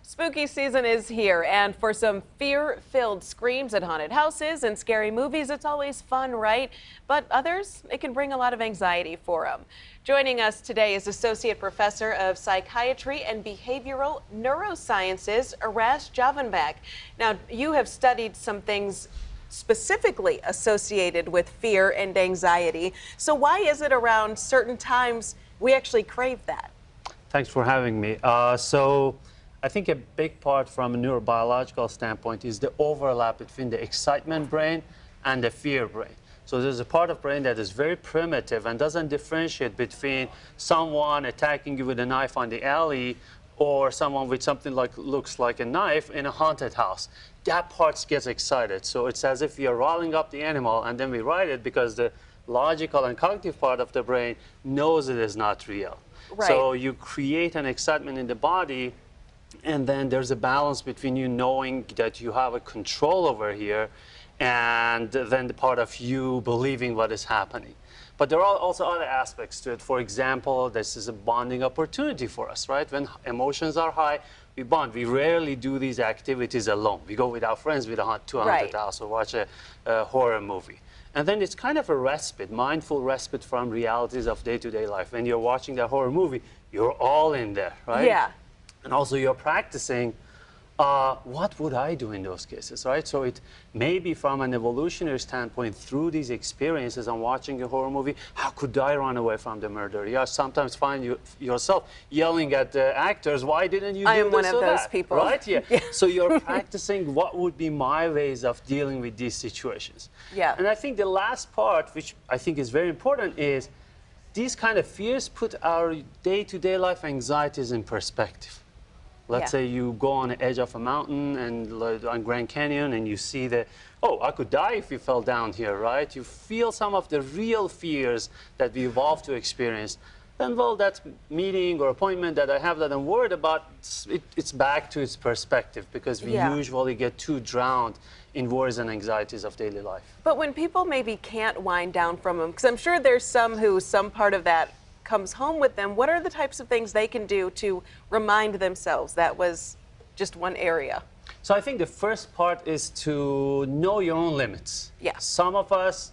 Spooky season is here, and for some fear-filled screams at haunted houses and scary movies, it's always fun, right? But others, it can bring a lot of anxiety for them. Joining us today is Associate Professor of Psychiatry and Behavioral Neurosciences, Arash Javanbek. Now, you have studied some things specifically associated with fear and anxiety. So why is it around certain times we actually crave that? Thanks for having me. I think a big part from a neurobiological standpoint is the overlap between the excitement brain and the fear brain. So there's a part of brain that is very primitive and doesn't differentiate between someone attacking you with a knife on the alley or someone with something like looks like a knife in a haunted house. That part gets excited. So it's as if you're rolling up the animal and then we ride it because the logical and cognitive part of the brain knows it is not real. Right. So you create an excitement in the body, and then there's a balance between you knowing that you have a control over here and then the part of you believing what is happening. But there are also other aspects to it. For example, this is a bonding opportunity for us, right? When emotions are high, we bond. We rarely do these activities alone. We go with our friends to a haunted house or watch a horror movie. And then it's kind of a respite, mindful respite from realities of day-to-day life. When you're watching that horror movie, you're all in there, right? Yeah. And also you're practicing what would I do in those cases, right? So it may be from an evolutionary standpoint, through these experiences on watching a horror movie, how could I run away from the murder? You sometimes find yourself yelling at the actors, why didn't you do this or that? I am one of those people. Right? Yeah. So you're practicing what would be my ways of dealing with these situations. Yeah. And I think the last part, which I think is very important, is these kind of fears put our day-to-day life anxieties in perspective. Let's say you go on the edge of a mountain and on Grand Canyon and you see that, oh, I could die if you fell down here, right? You feel some of the real fears that we evolved to experience. Then, well, that meeting or appointment that I have that I'm worried about, it's back to its perspective because we usually get too drowned in worries and anxieties of daily life. But when people maybe can't wind down from them, because I'm sure there's some who some part of that comes home with them, what are the types of things they can do to remind themselves that was just one area? So I think the first part is to know your own limits. Yeah. Some of us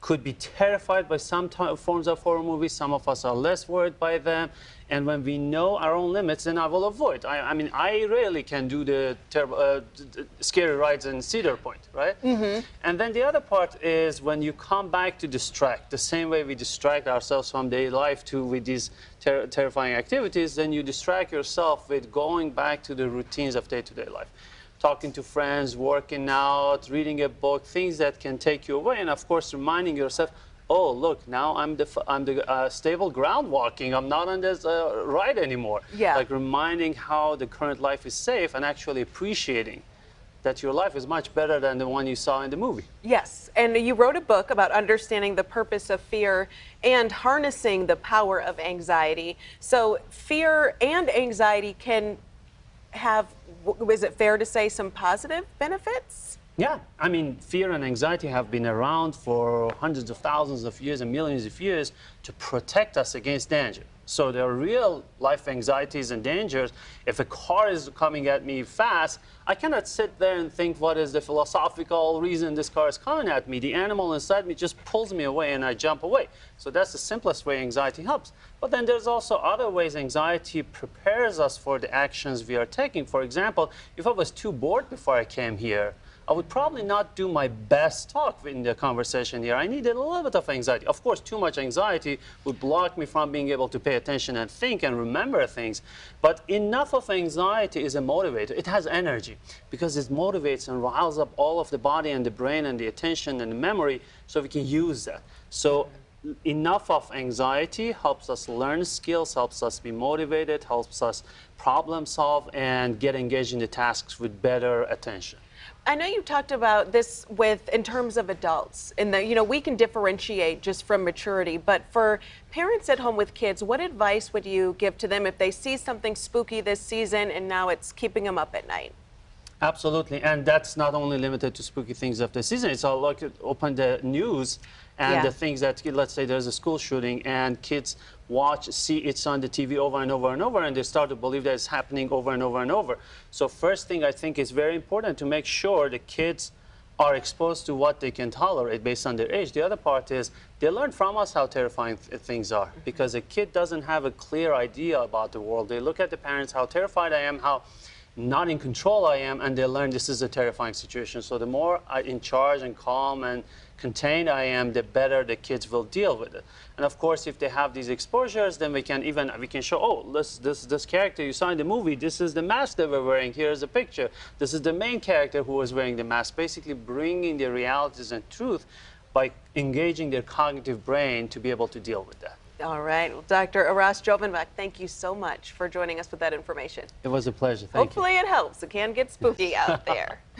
could be terrified by some forms of horror movies. Some of us are less worried by them. And when we know our own limits, then I will avoid. I mean, I rarely can do the scary rides in Cedar Point, right? Mm-hmm. And then the other part is when you come back to distract, the same way we distract ourselves from daily life with these terrifying activities, then you distract yourself with going back to the routines of day-to-day life. Talking to friends, working out, reading a book, things that can take you away. And of course, reminding yourself, oh, look, now I'm the stable ground walking. I'm not on this ride anymore. Yeah. Like reminding how the current life is safe and actually appreciating that your life is much better than the one you saw in the movie. Yes, and you wrote a book about understanding the purpose of fear and harnessing the power of anxiety. So fear and anxiety can have, is it fair to say, some positive benefits? Yeah, I mean, fear and anxiety have been around for hundreds of thousands of years and millions of years to protect us against danger. So there are real life anxieties and dangers. If a car is coming at me fast, I cannot sit there and think, what is the philosophical reason this car is coming at me? The animal inside me just pulls me away and I jump away. So that's the simplest way anxiety helps. But then there's also other ways anxiety prepares us for the actions we are taking. For example, if I was too bored before I came here, I would probably not do my best talk in the conversation here. I needed a little bit of anxiety. Of course, too much anxiety would block me from being able to pay attention and think and remember things. But enough of anxiety is a motivator. It has energy because it motivates and riles up all of the body and the brain and the attention and the memory so we can use that. So enough of anxiety helps us learn skills, helps us be motivated, helps us problem solve and get engaged in the tasks with better attention. I know you talked about this in terms of adults, in that, we can differentiate just from maturity, but for parents at home with kids, what advice would you give to them if they see something spooky this season and now it's keeping them up at night? Absolutely, and that's not only limited to spooky things of the season. It's all like open the news And Yeah. the things that, let's say there's a school shooting and kids see it's on the TV over and over and over, and they start to believe that it's happening over and over and over. So first thing I think is very important to make sure the kids are exposed to what they can tolerate based on their age. The other part is they learn from us how terrifying things are, because a kid doesn't have a clear idea about the world. They look at the parents, how terrified I am, how not in control I am, and they learn this is a terrifying situation. So the more in charge and calm and contained I am, the better the kids will deal with it. And of course, if they have these exposures, then we can show, oh, this character you saw in the movie, this is the mask they were wearing, here's a picture. This is the main character who was wearing the mask, basically bringing the realities and truth by engaging their cognitive brain to be able to deal with that. All right. Well, Dr. Aras Jovenbach, thank you so much for joining us with that information. It was a pleasure. Thank you. Hopefully it helps. It can get spooky out there.